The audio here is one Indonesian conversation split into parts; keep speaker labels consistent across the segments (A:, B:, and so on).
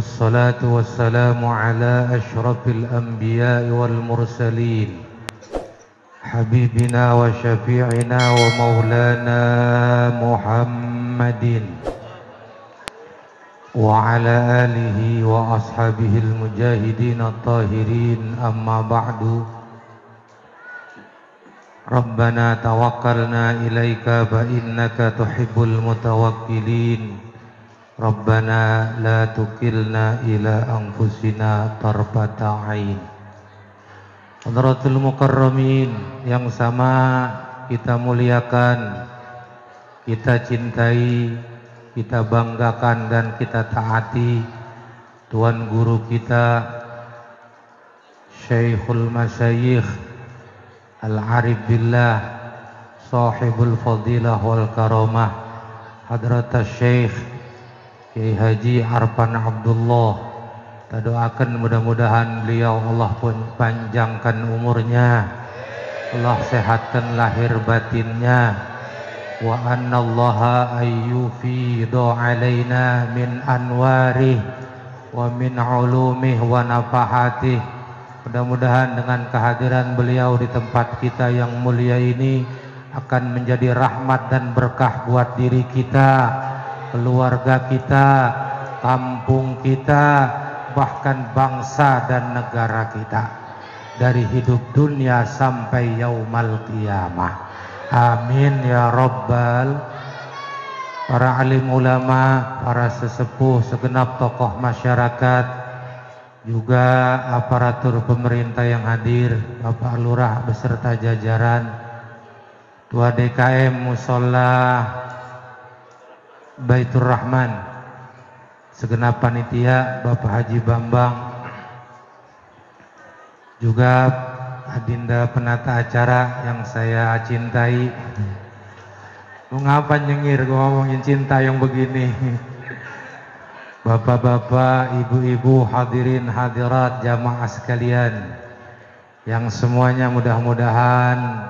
A: والصلاة والسلام على أشرف الأنبياء والمرسلين حبيبنا وشفيعنا ومولانا محمد وعلى آله وأصحابه المجاهدين الطاهرين أما بعد ربنا توكلنا إليك فإنك تحب المتوكلين ربنا لا تكلنا إلى أنفسنا طرفة عين. Hadratul Mukarramin yang sama kita muliakan, kita cintai, kita banggakan dan kita taati Tuan Guru kita Syekhul Masyayikh Al-Arif Billah Sahibul Fadilah wal Karamah Hadratus Syekh Kiai Haji Arfan Abdullah. Kita doakan mudah-mudahan beliau Allah pun panjangkan umurnya, Allah sehatkan lahir batinnya, wa annallaha ayyufidu alaina min anwarih wa min ulumih wa nafahatih. Mudah-mudahan dengan kehadiran beliau di tempat kita yang mulia ini akan menjadi rahmat dan berkah buat diri kita, keluarga kita, kampung kita, bahkan bangsa dan negara kita dari hidup dunia sampai yaumal qiyamah. Amin ya rabbal. Para alim ulama, para sesepuh, segenap tokoh masyarakat, juga aparatur pemerintah yang hadir, Bapak Lurah beserta jajaran, Ketua DKM Musola Baitur Rahman, segenap panitia, Bapak Haji Bambang, juga adinda penata acara yang saya cintai. Mengapa nyengir gua ngomongin cinta yang begini? Bapak-bapak, ibu-ibu, hadirin hadirat jamaah sekalian, yang semuanya mudah-mudahan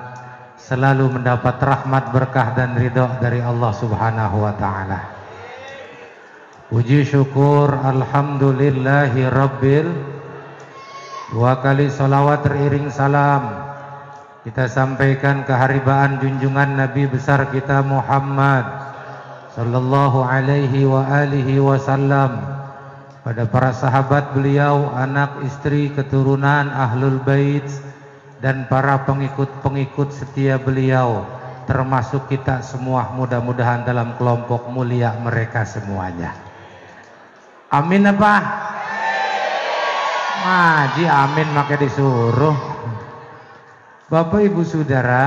A: selalu mendapat rahmat, berkah dan ridho dari Allah Subhanahu wa taala. Puji syukur alhamdulillahi rabbil. Dua kali salawat teriring salam kita sampaikan keharibaan junjungan Nabi besar kita Muhammad sallallahu alaihi wa alihi wasallam, pada para sahabat beliau, anak istri keturunan ahlul bait dan para pengikut-pengikut setia beliau, termasuk kita semua, mudah-mudahan dalam kelompok mulia mereka semuanya. Amin apa? Ngaji amin maka disuruh. Bapak Ibu Saudara,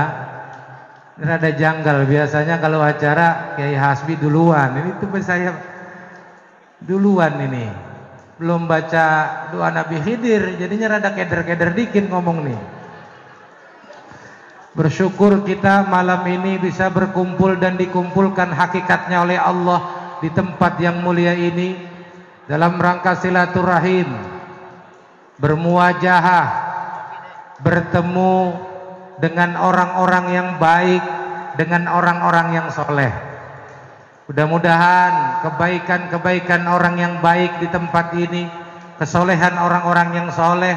A: rada janggal biasanya kalau acara Kiai Hasbi duluan. Ini tuh saya duluan ini. Belum baca doa Nabi Khidir, jadinya rada keder-keder dikit ngomong nih. Bersyukur kita malam ini bisa berkumpul dan dikumpulkan hakikatnya oleh Allah di tempat yang mulia ini dalam rangka silaturahim, bermuwajahah, bertemu dengan orang-orang yang baik, dengan orang-orang yang soleh. Mudah-mudahan kebaikan-kebaikan orang yang baik di tempat ini, kesolehan orang-orang yang soleh,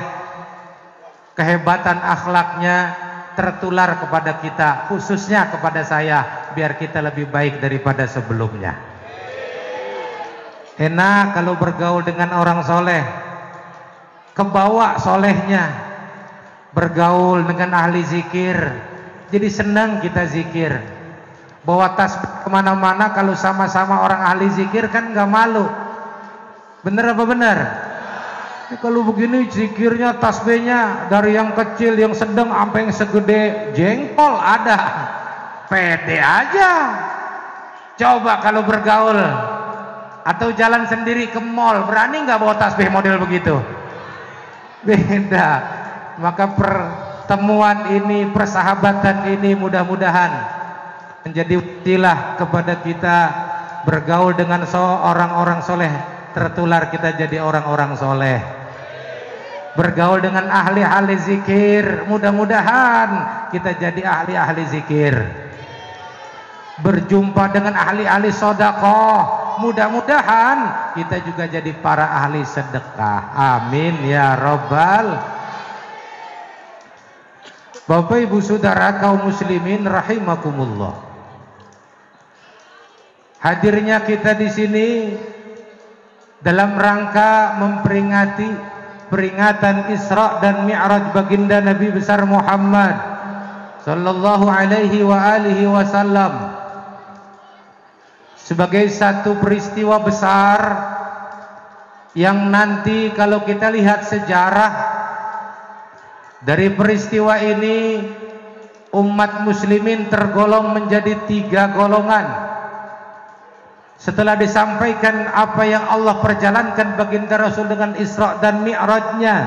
A: kehebatan akhlaknya tertular kepada kita, khususnya kepada saya, biar kita lebih baik daripada sebelumnya. Enak kalau bergaul dengan orang soleh, kebawa solehnya, bergaul dengan ahli zikir, jadi senang kita zikir, bawa tas kemana-mana. Kalau sama-sama orang ahli zikir kan nggak malu, bener apa bener? Kalau begini zikirnya tasbihnya dari yang kecil, yang sedang sampai yang segede jengkol ada, pede aja. Coba kalau bergaul atau jalan sendiri ke mall, berani nggak bawa tasbih model begitu? Beda. Maka pertemuan ini, persahabatan ini mudah-mudahan menjadi wasilah kepada kita bergaul dengan orang-orang soleh, tertular kita jadi orang-orang soleh. Bergaul dengan ahli-ahli zikir, mudah-mudahan kita jadi ahli-ahli zikir. Berjumpa dengan ahli-ahli sedekah, mudah-mudahan kita juga jadi para ahli sedekah. Amin ya robbal. Bapak ibu saudara kaum muslimin rahimakumullah. Hadirnya kita di sini dalam rangka memperingati peringatan Isra dan Mi'raj baginda Nabi besar Muhammad sallallahu alaihi wa alihi wasallam, sebagai satu peristiwa besar yang nanti kalau kita lihat sejarah dari peristiwa ini, umat muslimin tergolong menjadi 3 golongan. Setelah disampaikan apa yang Allah perjalankan baginda Rasul dengan Isra dan Mi'rajnya,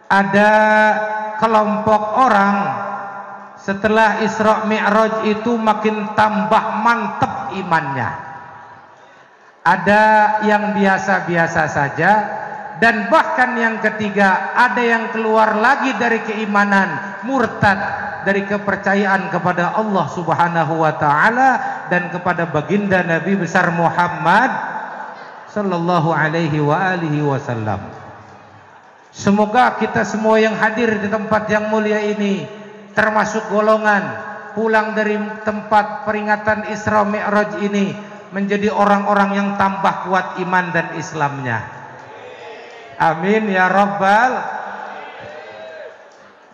A: ada kelompok orang setelah Isra Mi'raj itu makin tambah mantap imannya. Ada yang biasa-biasa saja, dan bahkan yang ketiga ada yang keluar lagi dari keimanan, murtad dari kepercayaan kepada Allah Subhanahu wa taala dan kepada baginda Nabi besar Muhammad sallallahu alaihi wa alihi wasallam. Semoga kita semua yang hadir di tempat yang mulia ini termasuk golongan pulang dari tempat peringatan Isra Mi'raj ini menjadi orang-orang yang tambah kuat iman dan Islamnya. Amin ya rabbal.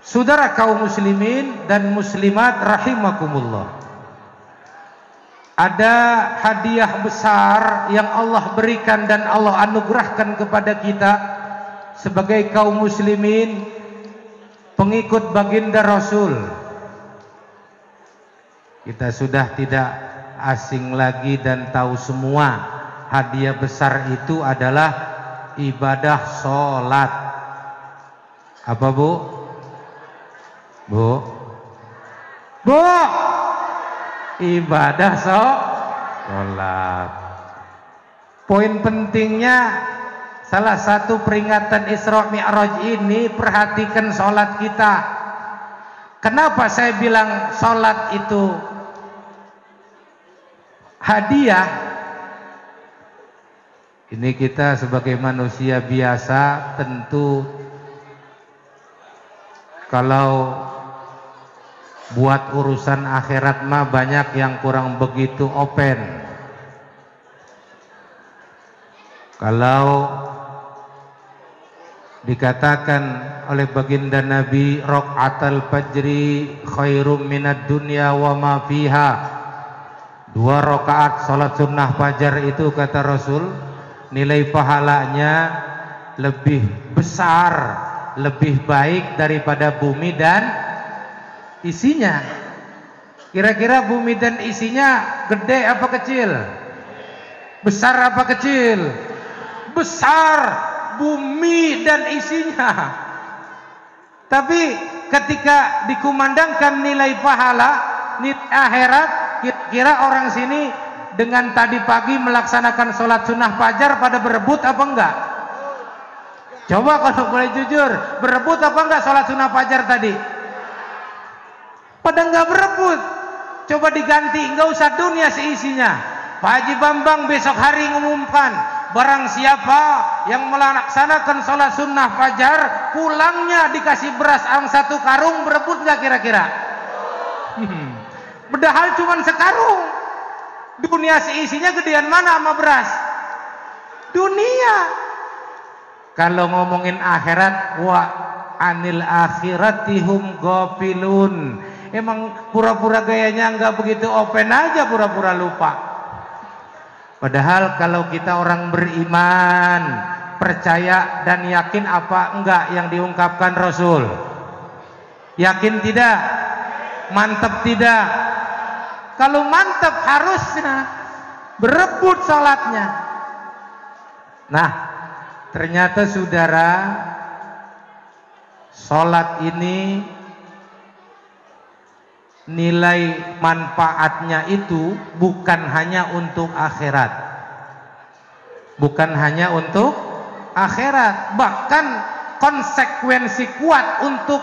A: Saudara kaum muslimin dan muslimat rahimakumullah, ada hadiah besar yang Allah berikan dan Allah anugerahkan kepada kita sebagai kaum muslimin pengikut baginda Rasul. Kita sudah tidak asing lagi dan tahu semua hadiah besar itu adalah ibadah sholat. Apa bu? Bu? Ibadah sholat. Poin pentingnya salah satu peringatan Isra Mi'raj ini, perhatikan sholat kita. Kenapa saya bilang sholat itu hadiah? Ini kita sebagai manusia biasa tentu kalau buat urusan akhirat mah banyak yang kurang begitu open. Kalau dikatakan oleh baginda Nabi raq'atul fajri khairum minad dunya wa ma fiha, 2 rakaat salat sunnah fajar itu kata Rasul nilai pahalanya lebih besar, lebih baik daripada bumi dan isinya. Kira-kira bumi dan isinya gede apa kecil? Besar apa kecil? Besar, bumi dan isinya. Tapi ketika dikumandangkan nilai pahala, nilai akhirat, kira-kira orang sini dengan tadi pagi melaksanakan sholat sunnah fajar pada berebut apa enggak? Coba kalau boleh jujur, berebut apa enggak sholat sunnah fajar tadi? Pada enggak berebut. Coba diganti, enggak usah dunia seisinya. Pak Haji Bambang besok hari ngumumkan, barang siapa yang melaksanakan sholat sunnah fajar, pulangnya dikasih beras 1 karung, berebut enggak kira-kira? Padahal cuma sekarung. Dunia seisinya gedean mana sama beras? Dunia. Kalau ngomongin akhirat, wa anil akhiratihum ghafilun. Emang pura-pura gayanya enggak begitu open aja, pura-pura lupa. Padahal kalau kita orang beriman, percaya dan yakin apa enggak yang diungkapkan Rasul? Yakin tidak? Mantap tidak? Kalau mantap harusnya berebut sholatnya. Nah, ternyata saudara, sholat ini nilai manfaatnya itu bukan hanya untuk akhirat. Bukan hanya untuk akhirat, bahkan konsekuensi kuat untuk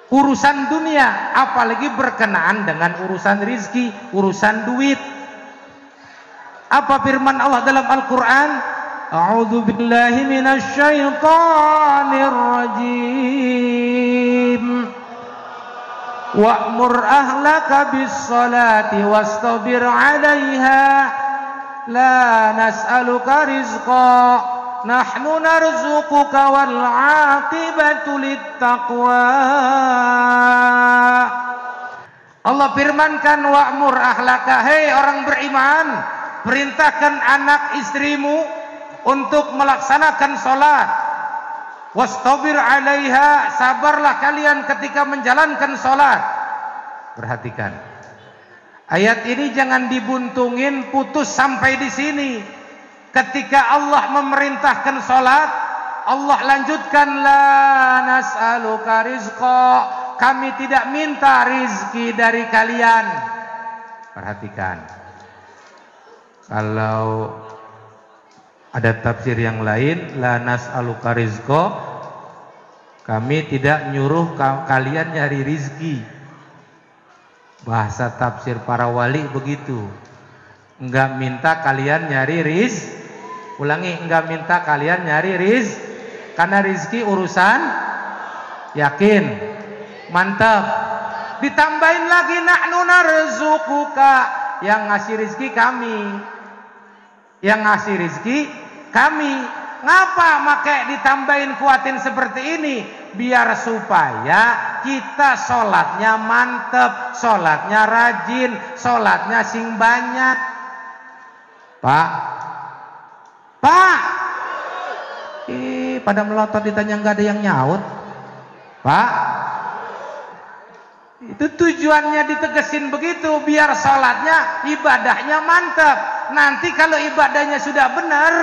A: urusan dunia, apalagi berkenaan dengan urusan rizki, urusan duit. Apa firman Allah dalam Al-Quran? A'udzu billahi minasy syaithanir rajim. Wa'mur ahlaka bis-shalati wastabir 'alaiha la nas'aluka rizqa nahnu narzuquka wal 'aqibatu lit-taqwa. Allah firmankan, wa'mur ahlaka, hei orang beriman, perintahkan anak istrimu untuk melaksanakan sholat. Wastabir 'alaiha, sabarlah kalian ketika menjalankan sholat. Perhatikan, ayat ini jangan dibuntungin putus sampai di sini. Ketika Allah memerintahkan sholat, Allah lanjutkan, la nas'aluka rizqa, kami tidak minta rizki dari kalian. Perhatikan, kalau ada tafsir yang lain, la nas'aluka rizqa, kami tidak nyuruh kalian nyari rizki. Bahasa tafsir para wali begitu, enggak minta kalian nyari ulangi, enggak minta kalian nyari karena rizki urusan, yakin, mantap. Ditambahin lagi, nahnu narzuquka, yang ngasih rizki kami, yang ngasih rizki kami. Ngapa make ditambahin kuatin seperti ini? Biar supaya kita sholatnya mantep, sholatnya rajin, sholatnya sing banyak. Pak, pada melotot ditanya nggak ada yang nyaut. Pak, itu tujuannya ditegesin begitu, biar sholatnya, ibadahnya mantap. Nanti kalau ibadahnya sudah benar,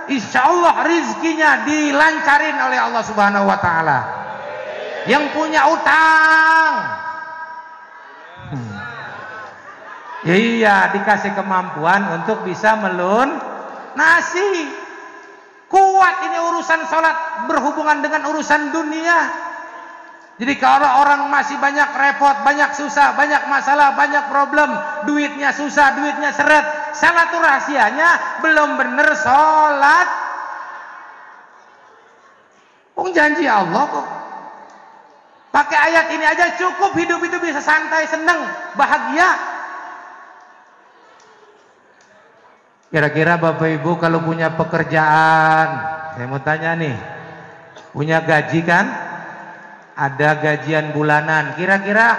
A: insya Allah rizkinya dilancarin oleh Allah Subhanahu Wa Taala. Yang punya utang, iya, dikasih kemampuan untuk bisa melunasi. Kuat ini urusan sholat berhubungan dengan urusan dunia. Jadi kalau orang masih banyak repot, banyak susah, banyak masalah, banyak problem, duitnya susah, duitnya seret, salah tuh rahasianya belum bener sholat. Janji Allah kok. Pakai ayat ini aja cukup, hidup itu bisa santai, seneng, bahagia. Kira-kira Bapak Ibu kalau punya pekerjaan, saya mau tanya nih, punya gaji kan? Ada gajian bulanan, kira-kira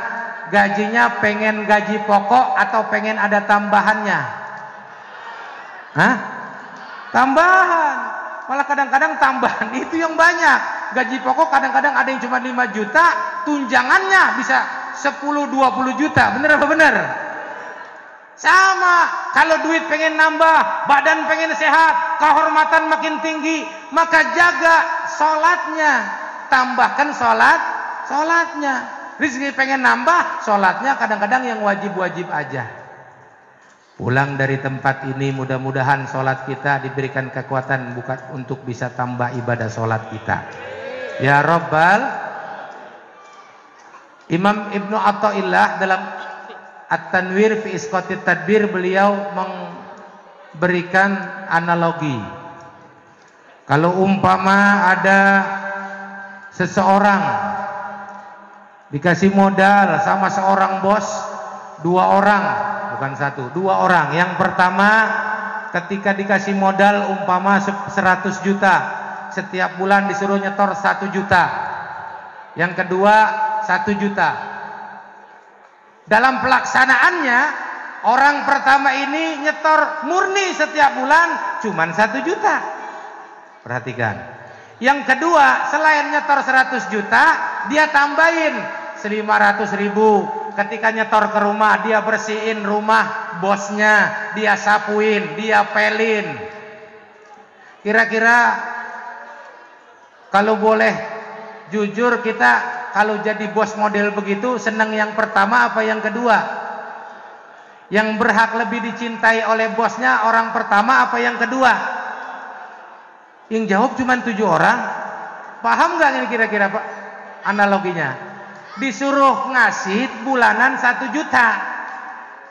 A: gajinya pengen gaji pokok atau pengen ada tambahannya? Hah? Tambahan. Malah kadang-kadang tambahan itu yang banyak. Gaji pokok kadang-kadang ada yang cuma 5 juta, tunjangannya bisa 10-20 juta. Bener apa bener? Sama, kalau duit pengen nambah, badan pengen sehat, kehormatan makin tinggi, maka jaga sholatnya, tambahkan sholatnya. Rizki pengen nambah, sholatnya kadang-kadang yang wajib-wajib aja. Pulang dari tempat ini mudah-mudahan sholat kita diberikan kekuatan bukan untuk bisa tambah ibadah sholat kita. Ya Rabbal. Imam Ibnu Athaillah dalam At-Tanwir fi Isqatit Tadbir, beliau memberikan analogi. Kalau umpama ada seseorang dikasih modal sama seorang bos, 2 orang, bukan 1, 2 orang. Yang pertama ketika dikasih modal umpama 100 juta, setiap bulan disuruh nyetor 1 juta. Yang kedua 1 juta. Dalam pelaksanaannya, orang pertama ini nyetor murni setiap bulan cuman 1 juta. Perhatikan. Yang kedua, selain nyetor 100 juta, dia tambahin 500.000. Ketika nyetor ke rumah, dia bersihin rumah bosnya, dia sapuin, dia pelin. Kira-kira kalau boleh jujur, kita kalau jadi bos model begitu, senang yang pertama apa yang kedua? Yang berhak lebih dicintai oleh bosnya orang pertama apa yang kedua? Yang jawab cuma 7 orang. Paham nggak ini kira-kira Pak analoginya? Disuruh ngasih bulanan 1 juta,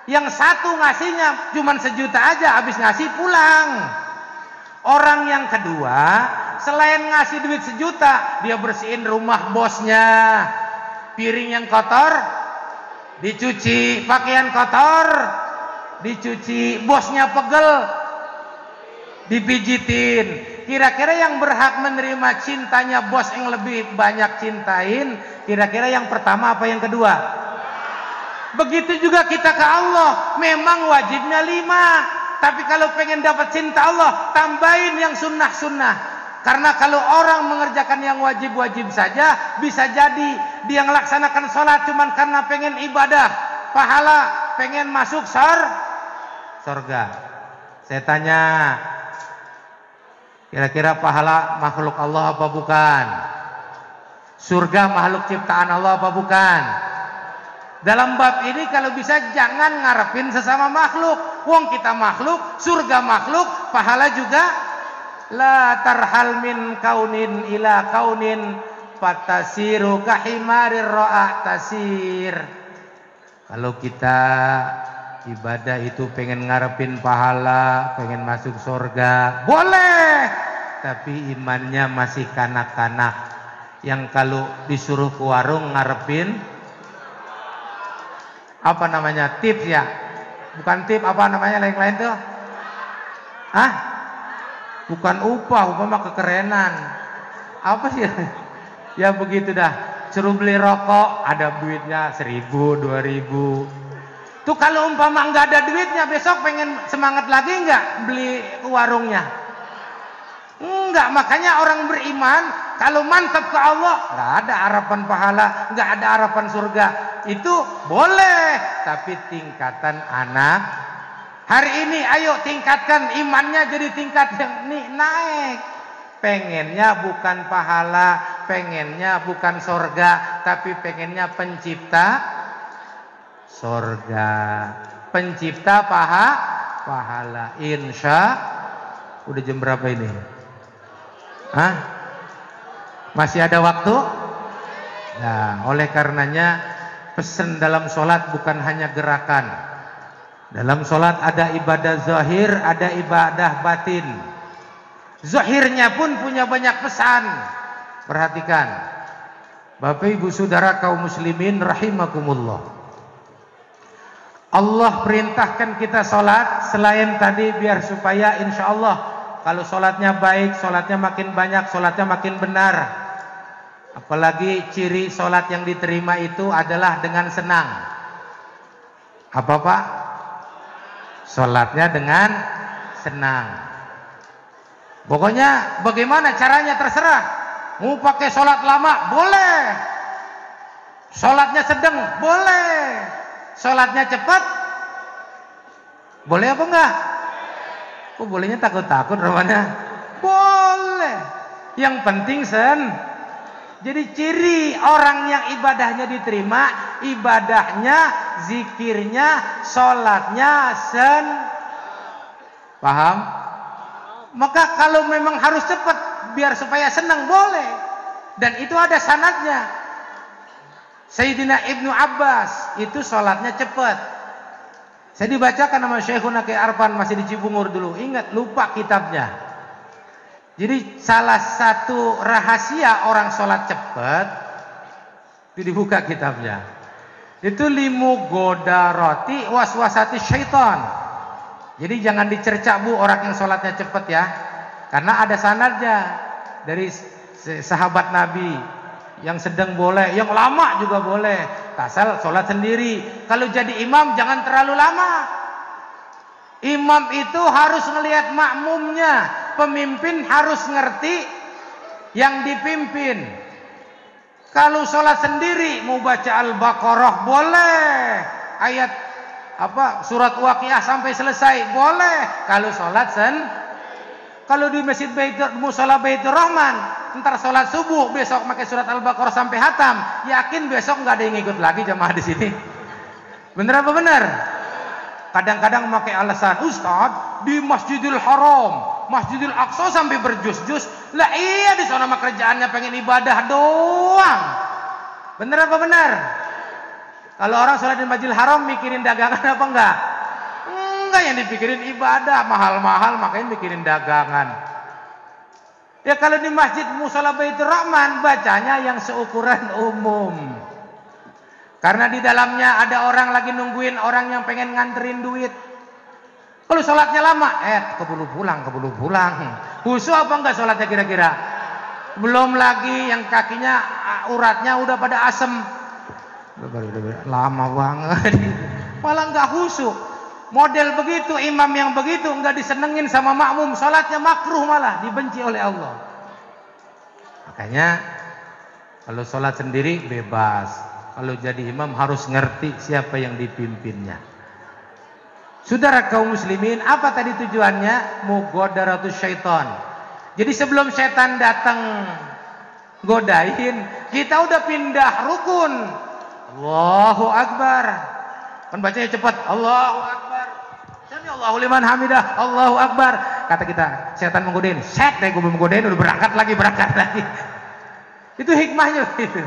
A: Yang satu ngasihnya cuman 1 juta aja, habis ngasih pulang. Orang yang kedua, selain ngasih duit 1 juta, dia bersihin rumah bosnya. Piring yang kotor dicuci, pakaian kotor dicuci, bosnya pegel dipijitin. Kira-kira yang berhak menerima cintanya bos yang lebih banyak cintain, kira-kira yang pertama apa yang kedua? Begitu juga kita ke Allah, memang wajibnya 5, tapi kalau pengen dapat cinta Allah, tambahin yang sunnah-sunnah. Karena kalau orang mengerjakan yang wajib-wajib saja, bisa jadi dia melaksanakan sholat cuman karena pengen ibadah, pahala, pengen masuk surga. Saya tanya, kira-kira pahala makhluk Allah apa bukan? Surga makhluk ciptaan Allah apa bukan? Dalam bab ini kalau bisa jangan ngarepin sesama makhluk. Wong kita makhluk, surga makhluk, pahala juga. La tarhal min kaunin ila kaunin fatasiru kahimarir ro'a tasir. Kalau kita ibadah itu pengen ngarepin pahala, pengen masuk surga, boleh. Tapi imannya masih kanak-kanak. Yang kalau disuruh ke warung ngarepin apa namanya, tips ya, bukan tip, apa namanya lain-lain tuh, bukan upah mah kekerenan, apa sih ya begitu dah. Suruh beli rokok, ada duitnya 1.000, 2.000 tuh. Kalau umpama nggak ada duitnya, besok pengen semangat lagi nggak beli ke warungnya? Enggak. Makanya orang beriman kalau mantap ke Allah, nggak ada harapan pahala, nggak ada harapan surga. Itu boleh, tapi tingkatan anak hari ini, ayo tingkatkan imannya jadi tingkat yang naik. Pengennya bukan pahala, pengennya bukan surga, tapi pengennya pencipta surga, pencipta pahala. Insya. Udah jam berapa ini? Masih ada waktu? Nah, oleh karenanya pesan dalam sholat bukan hanya gerakan. Dalam sholat ada ibadah zahir, ada ibadah batin. Zahirnya pun punya banyak pesan. Perhatikan, Bapak Ibu Saudara kaum muslimin rahimakumullah. Allah perintahkan kita sholat selain tadi biar supaya insya Allah kalau sholatnya baik, sholatnya makin banyak, sholatnya makin benar. Apalagi ciri sholat yang diterima itu adalah dengan senang. Apa Pak? Sholatnya dengan senang. Pokoknya bagaimana caranya terserah. Mau pakai sholat lama boleh, sholatnya sedang boleh, sholatnya cepat boleh apa enggak? Kok bolehnya takut-takut namanya? Boleh. Yang penting jadi ciri orang yang ibadahnya diterima, ibadahnya, zikirnya, sholatnya paham? Maka kalau memang harus cepat biar supaya senang boleh, dan itu ada sanadnya. Sayyidina Ibnu Abbas itu sholatnya cepat. Saya dibacakan sama Syekhuna Ki Arfan, masih di Cibungur dulu. Ingat, lupa kitabnya. Jadi salah satu rahasia orang sholat cepat itu dibuka kitabnya. Itu limu goda roti waswasati syaitan. Jadi jangan dicerca Bu orang yang sholatnya cepat ya, karena ada sanadnya dari sahabat Nabi. Yang sedang boleh, yang lama juga boleh. Asal sholat sendiri. Kalau jadi imam jangan terlalu lama. Imam itu harus ngelihat makmumnya. Pemimpin harus ngerti yang dipimpin. Kalau sholat sendiri mau baca Al-Baqarah boleh, ayat surat Waqiah sampai selesai boleh. Kalau sholat kalau di masjid musola Baitur Rahman, ntar sholat subuh besok pakai surat Al-Baqarah sampai hatam, yakin besok nggak ada yang ikut lagi jamaah di sini. Bener apa bener? Kadang-kadang pakai alasan, Ustadz di Masjidil Haram, Masjidil Aqsa sampai berjus-jus. Lah iya, di sana mah kerjaannya pengen ibadah doang. Bener apa benar? Kalau orang sholat di Masjidil Haram mikirin dagangan apa enggak? Enggak, yang dipikirin ibadah mahal-mahal, makanya mikirin dagangan. Ya kalau di Masjid Mushola Baitur Rahman bacanya yang seukuran umum. Karena di dalamnya ada orang lagi nungguin orang yang pengen nganterin duit. Kalau sholatnya lama, keburu pulang. Khusyuk apa enggak sholatnya kira-kira? Belum lagi yang kakinya uratnya udah pada asem. Lama banget. Malah enggak khusyuk. Model begitu, imam yang begitu enggak disenengin sama makmum, sholatnya makruh, malah dibenci oleh Allah. Makanya kalau sholat sendiri bebas. Kalau jadi imam harus ngerti siapa yang dipimpinnya. Saudara kaum muslimin, apa tadi tujuannya? Mughadaratus syaitan. Jadi sebelum setan datang godain, kita udah pindah rukun. Allahu Akbar. Kan bacanya cepat. Allahu Akbar. Sami Allahu liman hamidah. Allahu Akbar. Kata kita, setan menggodain. Set deh, gue menggodain, udah berangkat lagi. Itu hikmahnya gitu.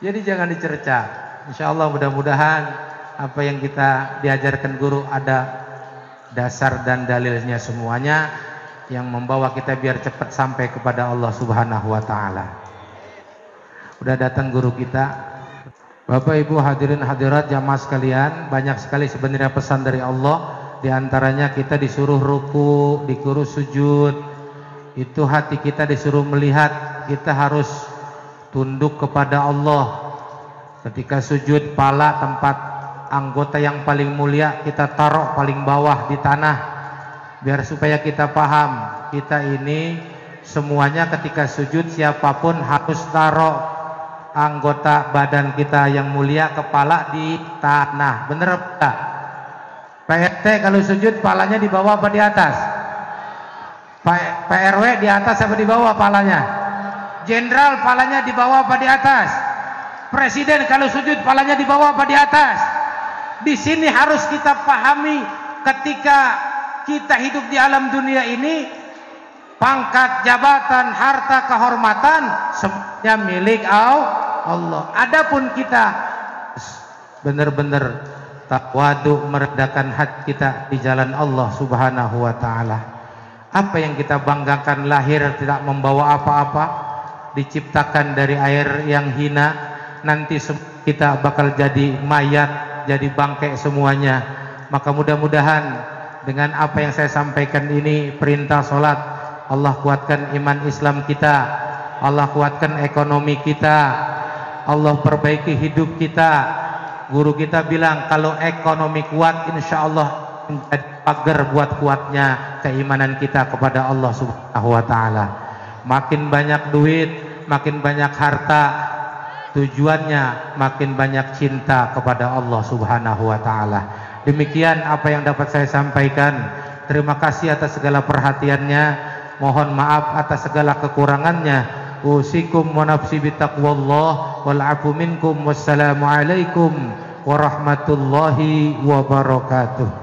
A: Jadi jangan dicerca. Insya Allah mudah-mudahan apa yang kita diajarkan guru ada dasar dan dalilnya semuanya yang membawa kita biar cepat sampai kepada Allah Subhanahu wa taala. Udah datang guru kita. Bapak Ibu hadirin hadirat jamaah sekalian, banyak sekali sebenarnya pesan dari Allah. Di antaranya kita disuruh ruku, disuruh sujud. Itu hati kita disuruh melihat, kita harus tunduk kepada Allah. Ketika sujud, pala tempat anggota yang paling mulia kita taruh paling bawah di tanah, biar supaya kita paham kita ini semuanya ketika sujud siapapun harus taruh anggota badan kita yang mulia, kepala di tanah. Bener enggak? PRT kalau sujud palanya di bawah apa di atas? Pak RW di atas apa di bawah palanya? Jenderal palanya di bawah apa di atas? Presiden kalau sujud palanya di bawah apa di atas? Di sini harus kita pahami ketika kita hidup di alam dunia ini, pangkat, jabatan, harta, kehormatan semuanya milik Allah. Adapun kita benar-benar tawadhu, merendahkan hati kita di jalan Allah Subhanahu wa taala. Apa yang kita banggakan lahir tidak membawa apa-apa, diciptakan dari air yang hina, nanti kita bakal jadi mayat, jadi bangkai semuanya. Maka mudah-mudahan dengan apa yang saya sampaikan ini, perintah sholat, Allah kuatkan iman Islam kita, Allah kuatkan ekonomi kita, Allah perbaiki hidup kita. Guru kita bilang kalau ekonomi kuat, insya Allah menjadi pagar buat kuatnya keimanan kita kepada Allah Subhanahu wa taala. Makin banyak duit, makin banyak harta, tujuannya makin banyak cinta kepada Allah Subhanahu wa taala. Demikian apa yang dapat saya sampaikan. Terima kasih atas segala perhatiannya. Mohon maaf atas segala kekurangannya. Usikum wa nafsi bitaqwallah wal afu minkum. Wassalamu alaikum warahmatullahi wabarakatuh.